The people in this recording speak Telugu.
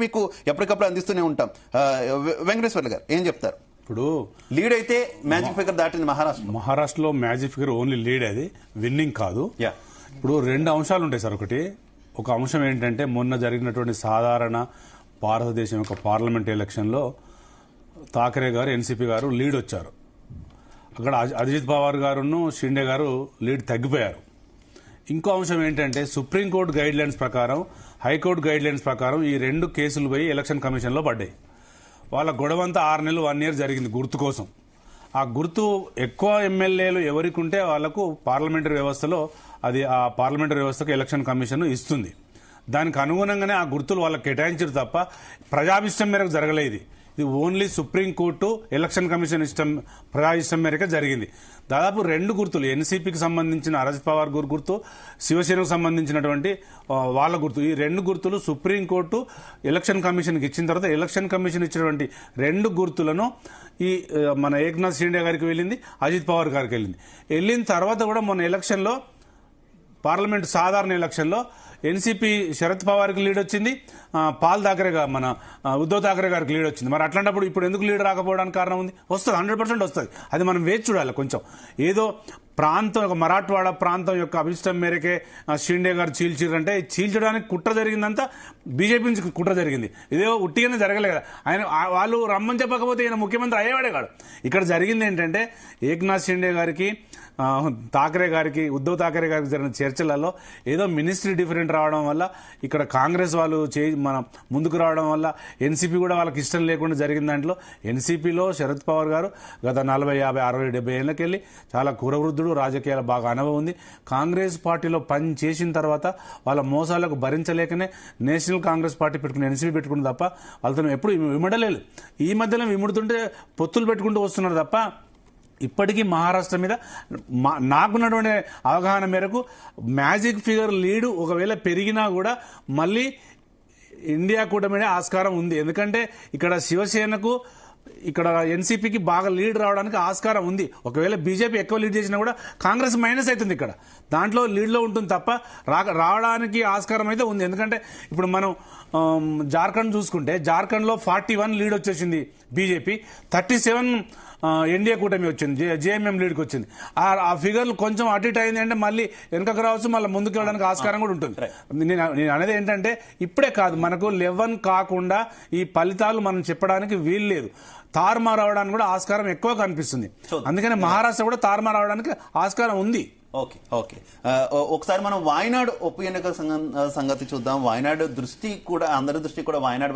మీకు ఎప్పటికప్పుడు అందిస్తూనే ఉంటాం. వెంకటేశ్వర్లు గారు ఏం చెప్తారు? ఇప్పుడు లీడ్ అయితే మ్యాజిక్ ఫిగర్ దాటింది మహారాష్ట్రలో మ్యాజిక్ ఫిగర్ ఓన్లీ లీడ్, అది విన్నింగ్ కాదు. ఇప్పుడు రెండు అంశాలు ఉంటాయి సార్. ఒక అంశం ఏంటంటే మొన్న జరిగినటువంటి సాధారణ భారతదేశం యొక్క పార్లమెంట్ ఎలక్షన్లో థాకరే గారు, ఎన్సీపీ గారు లీడ్ వచ్చారు. అక్కడ అజిత్ పవార్ గారును షిండే గారు లీడ్ తగ్గిపోయారు. ఇంకో అంశం ఏంటంటే సుప్రీంకోర్టు గైడ్ లైన్స్ ప్రకారం, హైకోర్టు గైడ్ లైన్స్ ప్రకారం ఈ రెండు కేసులు పోయి ఎలక్షన్ కమిషన్లో పడ్డాయి. వాళ్ళ గొడవంతా 6 నెలలు 1 year జరిగింది గుర్తు కోసం. ఆ గుర్తు ఎక్కువ ఎమ్మెల్యేలు ఎవరికి ఉంటే వాళ్లకు పార్లమెంటరీ వ్యవస్థలో ఆ పార్లమెంటరీ వ్యవస్థకు ఎలక్షన్ కమిషన్ ఇస్తుంది. దానికి అనుగుణంగానే ఆ గుర్తులు వాళ్ళకి కేటాయించారు తప్ప ప్రజాభిష్టం మేరకు జరగలేదు. ఇది ఓన్లీ సుప్రీంకోర్టు ఎలక్షన్ కమిషన్ ప్రజా ఇష్టం మేరకే జరిగింది. దాదాపు 2 గుర్తులు, ఎన్సీపీకి సంబంధించిన అజిత్ పవార్ గుర్తు, శివసేనకు సంబంధించినటువంటి వాళ్ళ గుర్తు, ఈ 2 గుర్తులు సుప్రీంకోర్టు ఎలక్షన్ కమిషన్కి ఇచ్చిన తర్వాత ఎలక్షన్ కమిషన్ ఇచ్చినటువంటి 2 గుర్తులను ఈ మన ఏక్నాథ్ షిండే గారికి వెళ్ళింది, అజిత్ పవార్ గారికి వెళ్ళిన తర్వాత కూడా మొన్న ఎలక్షన్లో పార్లమెంటు సాధారణ ఎలక్షన్లో ఎన్సీపీ శరద్ పవార్కి లీడ్ వచ్చింది, మన ఉద్దవ్ ఠాకరే గారికి లీడ్ వచ్చింది. మరి అట్లాంటప్పుడు ఇప్పుడు ఎందుకు లీడ్ రాకపోవడానికి కారణం ఉంది? వస్తుంది, 100% వస్తుంది. అది మనం వేచి చూడాలి. కొంచెం ఏదో ప్రాంతం, ఒక మరాఠవాడ ప్రాంతం యొక్క అభిష్టం మేరకే షిండే గారు చీల్చిరంటే చీల్చడానికి కుట్ర జరిగిందంతా బీజేపీ నుంచి కుట్ర జరిగింది. ఇదే ఉట్టిగానే జరగలే కదా. వాళ్ళు రమ్మని చెప్పకపోతే ఈయన ముఖ్యమంత్రి అయ్యేవాడే కాడు. ఇక్కడ జరిగింది ఏంటంటే ఏక్నాథ్ షిండే గారికి, ఠాకరే గారికి, ఉద్దవ్ ఠాకరే గారికి జరిగిన చర్చలలో ఏదో మినిస్ట్రీ డిఫరెంట్ రావడం వల్ల, ఇక్కడ కాంగ్రెస్ వాళ్ళు ముందుకు రావడం వల్ల, ఎన్సీపీ కూడా వాళ్ళకి ఇష్టం లేకుండా జరిగిన దాంట్లో ఎన్సీపీలో శరద్ పవార్ గారు గత 40, 50, 60, 70 ఏళ్ళకెళ్ళి చాలా కురవృద్ధుడు, రాజకీయాలు బాగా అనుభవం ఉంది. కాంగ్రెస్ పార్టీలో పని చేసిన తర్వాత వాళ్ళ మోసాలకు భరించలేకనే నేషనల్ కాంగ్రెస్ పార్టీ పెట్టుకుని ఎన్సీపీ పెట్టుకుని తప్ప వాళ్ళతో ఎప్పుడు విమడలేదు. ఈ మధ్యలో విముడుతుంటే పొత్తులు పెట్టుకుంటూ వస్తున్నారు తప్ప ఇప్పటికీ మహారాష్ట్ర మీద నాకున్నటువంటి అవగాహన మేరకు మ్యాజిక్ ఫిగర్ లీడు ఒకవేళ పెరిగినా కూడా మళ్ళీ ఇండియా కూటమి ఆస్కారం ఉంది. ఎందుకంటే ఇక్కడ శివసేనకు, ఇక్కడ ఎన్సీపీకి బాగా లీడ్ రావడానికి ఆస్కారం ఉంది. ఒకవేళ బీజేపీ ఎక్కువ లీడ్ చేసినా కూడా కాంగ్రెస్ మైనస్ అవుతుంది. ఇక్కడ దాంట్లో లీడ్లో ఉంటుంది తప్ప రావడానికి ఆస్కారం అయితే ఉంది. ఎందుకంటే ఇప్పుడు మనం జార్ఖండ్ చూసుకుంటే జార్ఖండ్లో 41 లీడ్ వచ్చేసింది బీజేపీ, 37 ఎన్డీఏ కూటమి వచ్చింది, జేఎంఎం లీడ్కి వచ్చింది. ఆ ఫిగర్లు కొంచెం అటు ఇటు అయింది అంటే మళ్ళీ వెనకకు రావచ్చు, మళ్ళీ ముందుకు వెళ్ళడానికి ఆస్కారం కూడా ఉంటుంది. నేను అనేది ఏంటంటే ఇప్పుడే కాదు, మనకు 11 కాకుండా ఈ ఫలితాలు మనం చెప్పడానికి వీలు లేదు. తారుమారు అవడానికి కూడా ఆస్కారం ఎక్కువ కనిపిస్తుంది. అందుకని మహారాష్ట్ర కూడా తారుమారు అవడానికి ఆస్కారం ఉంది. ఓకే, ఒకసారి మనం వాయనాడు ఉప ఎన్నికల సంగతి చూద్దాం. వాయనాడు దృష్టి కూడా, అందరి దృష్టి కూడా వాయనాడు